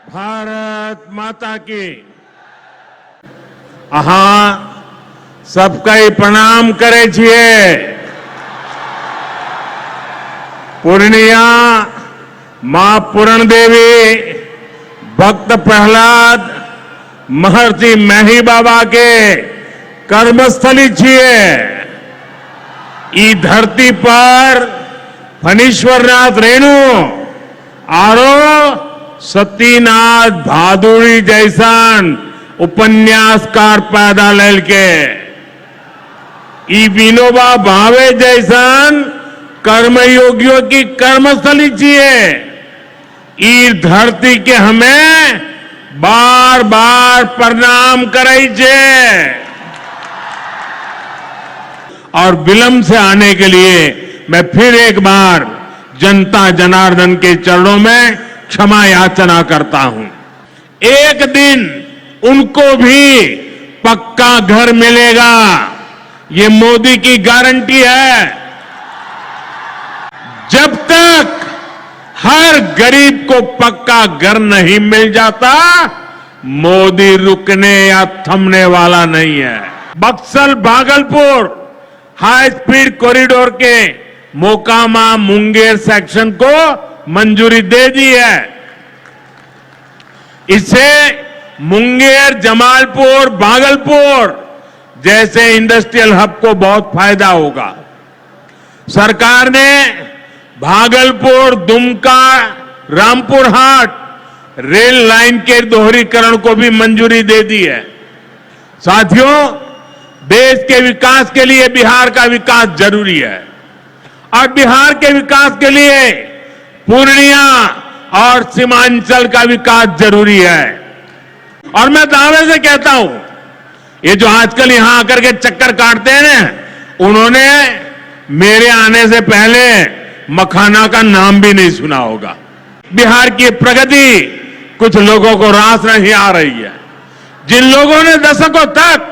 भारत माता की। अहाँ सबके प्रणाम करे छिए। पूर्णिया मां पूरण देवी, भक्त प्रहलाद, महर्षि मेही बाबा के कर्मस्थली छिए। ई धरती पर फणीश्वरनाथ रेणु आरो सतीनाथ भादुड़ी जैसन उपन्यासकार पैदा लेल के, ई विनोबा भावे जैसन कर्मयोगियों की कर्मस्थली छिए। ई धरती के हमें बार बार प्रणाम करे छे। और विलंब से आने के लिए मैं फिर एक बार जनता जनार्दन के चरणों में क्षमा याचना करता हूं। एक दिन उनको भी पक्का घर मिलेगा, ये मोदी की गारंटी है। जब तक हर गरीब को पक्का घर नहीं मिल जाता, मोदी रुकने या थमने वाला नहीं है। Buxar Bhagalpur high speed corridor के मोकामा मुंगेर सेक्शन को मंजूरी दे दी है। इससे मुंगेर, जमालपुर, भागलपुर जैसे इंडस्ट्रियल हब को बहुत फायदा होगा। सरकार ने भागलपुर, दुमका, रामपुर हाट रेल लाइन के दोहरीकरण को भी मंजूरी दे दी है। साथियों, देश के विकास के लिए बिहार का विकास जरूरी है और बिहार के विकास के लिए पूर्णिया और सीमांचल का विकास जरूरी है। और मैं दावे से कहता हूं, ये जो आजकल यहां आकर के चक्कर काटते हैं ना, उन्होंने मेरे आने से पहले मखाना का नाम भी नहीं सुना होगा। बिहार की प्रगति कुछ लोगों को रास नहीं आ रही है। जिन लोगों ने दशकों तक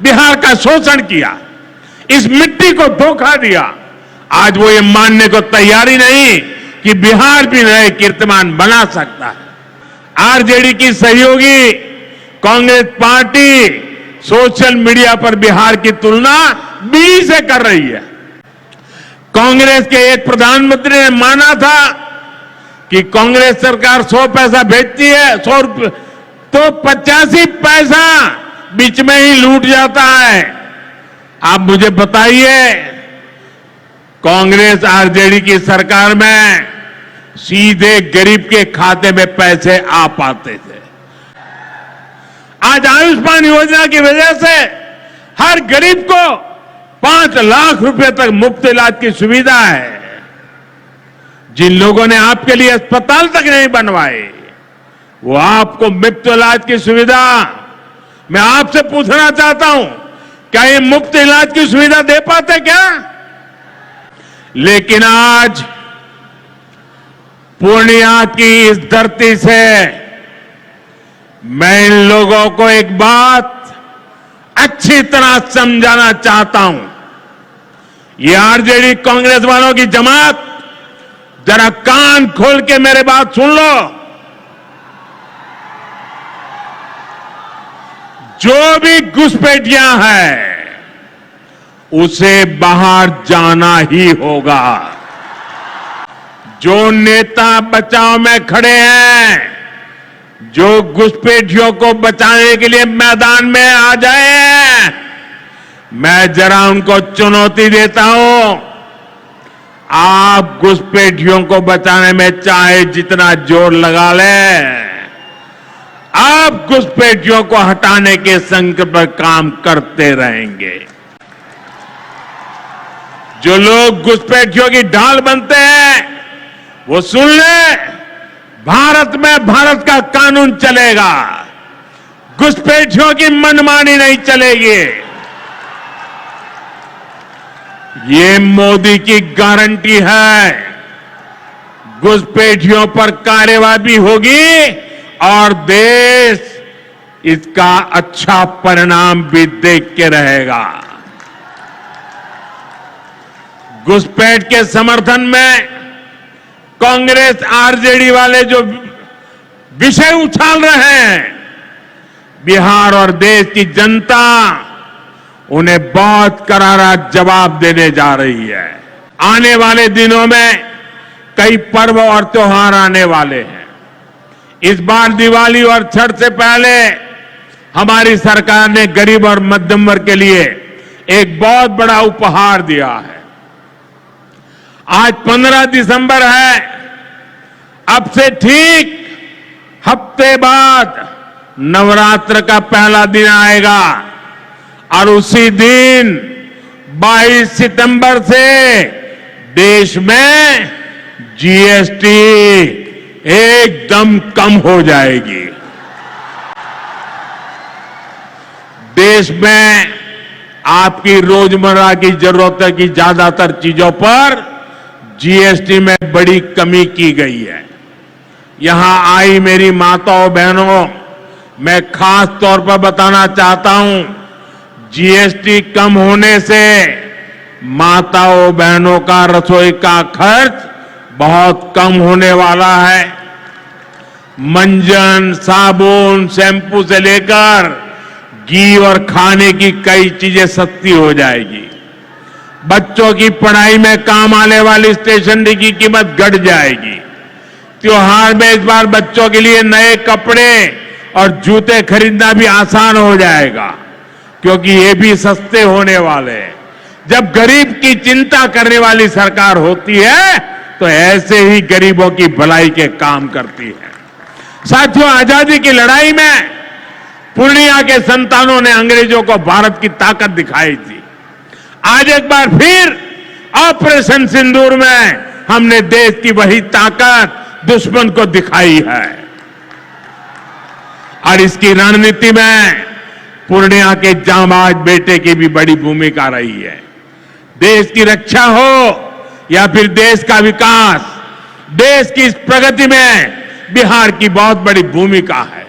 बिहार का शोषण किया, इस मिट्टी को धोखा दिया, आज वो ये मानने को तैयारी नहीं कि बिहार भी नए कीर्तिमान बना सकता है। आरजेडी की सहयोगी कांग्रेस पार्टी सोशल मीडिया पर बिहार की तुलना दिल्ली से कर रही है। कांग्रेस के एक प्रधानमंत्री ने माना था कि कांग्रेस सरकार 100 पैसा भेजती है, 100 रुपये, तो 85 पैसा बीच में ही लूट जाता है। आप मुझे बताइए, कांग्रेस आरजेडी की सरकार में सीधे गरीब के खाते में पैसे आ पाते थे। आज आयुष्मान योजना की वजह से हर गरीब को 5 लाख रुपए तक मुफ्त इलाज की सुविधा है। जिन लोगों ने आपके लिए अस्पताल तक नहीं बनवाए, वो आपको मुफ्त इलाज की सुविधा, मैं आपसे पूछना चाहता हूं, क्या ये मुफ्त इलाज की सुविधा दे पाते क्या? लेकिन आज पूर्णिया की इस धरती से मैं इन लोगों को एक बात अच्छी तरह समझाना चाहता हूं। ये आरजेडी कांग्रेस वालों की जमात, जरा कान खोल के मेरे बात सुन लो। जो भी घुसपैठियां हैं, उसे बाहर जाना ही होगा। जो नेता बचाव में खड़े हैं, जो घुसपैठियों को बचाने के लिए मैदान में आ जाए, मैं जरा उनको चुनौती देता हूं। आप घुसपैठियों को बचाने में चाहे जितना जोर लगा लें, आप घुसपैठियों को हटाने के संकल्प पर काम करते रहेंगे। जो लोग घुसपैठियों की ढाल बनते हैं, वो सुन ले, भारत में भारत का कानून चलेगा, घुसपैठियों की मनमानी नहीं चलेगी। ये मोदी की गारंटी है। घुसपैठियों पर कार्रवाई होगी और देश इसका अच्छा परिणाम भी देख के रहेगा। घुसपैठ के समर्थन में कांग्रेस आरजेडी वाले जो विषय उछाल रहे हैं, बिहार और देश की जनता उन्हें बहुत करारा जवाब देने जा रही है। आने वाले दिनों में कई पर्व और त्योहार आने वाले हैं। इस बार दिवाली और छठ से पहले हमारी सरकार ने गरीब और मध्यम वर्ग के लिए एक बहुत बड़ा उपहार दिया है। आज 15 दिसंबर है। अब से ठीक हफ्ते बाद नवरात्र का पहला दिन आएगा और उसी दिन 22 सितंबर से देश में जीएसटी एकदम कम हो जाएगी। देश में आपकी रोजमर्रा की जरूरतों की ज्यादातर चीजों पर जीएसटी में बड़ी कमी की गई है। यहां आई मेरी माताओं बहनों, मैं खास तौर पर बताना चाहता हूं, जीएसटी कम होने से माताओं बहनों का रसोई का खर्च बहुत कम होने वाला है। मंजन, साबुन, शैंपू से लेकर घी और खाने की कई चीजें सस्ती हो जाएगी। बच्चों की पढ़ाई में काम आने वाली स्टेशनरी की कीमत घट जाएगी। त्योहार में इस बार बच्चों के लिए नए कपड़े और जूते खरीदना भी आसान हो जाएगा, क्योंकि ये भी सस्ते होने वाले हैं। जब गरीब की चिंता करने वाली सरकार होती है तो ऐसे ही गरीबों की भलाई के काम करती है। साथियों, आजादी की लड़ाई में पूर्णिया के संतानों ने अंग्रेजों को भारत की ताकत दिखाई थी। आज एक बार फिर ऑपरेशन सिंदूर में हमने देश की वही ताकत दुश्मन को दिखाई है और इसकी रणनीति में पूर्णिया के जांबाज बेटे की भी बड़ी भूमिका रही है। देश की रक्षा हो या फिर देश का विकास, देश की इस प्रगति में बिहार की बहुत बड़ी भूमिका है।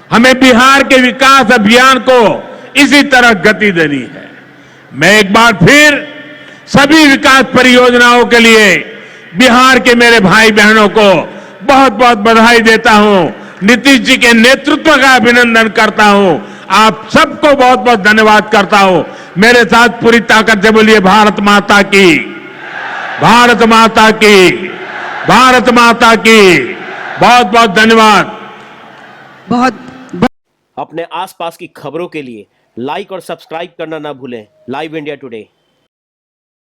हमें बिहार के विकास अभियान को इसी तरह गति देनी है। मैं एक बार फिर सभी विकास परियोजनाओं के लिए बिहार के मेरे भाई बहनों को बहुत बहुत बधाई देता हूं। नीतीश जी के नेतृत्व का अभिनंदन करता हूं। आप सबको बहुत बहुत धन्यवाद करता हूं। मेरे साथ पूरी ताकत से बोलिए भारत माता की, भारत माता की, भारत माता की। बहुत बहुत धन्यवाद। अपने आसपास की खबरों के लिए लाइक और सब्सक्राइब करना ना भूलें। Live India today.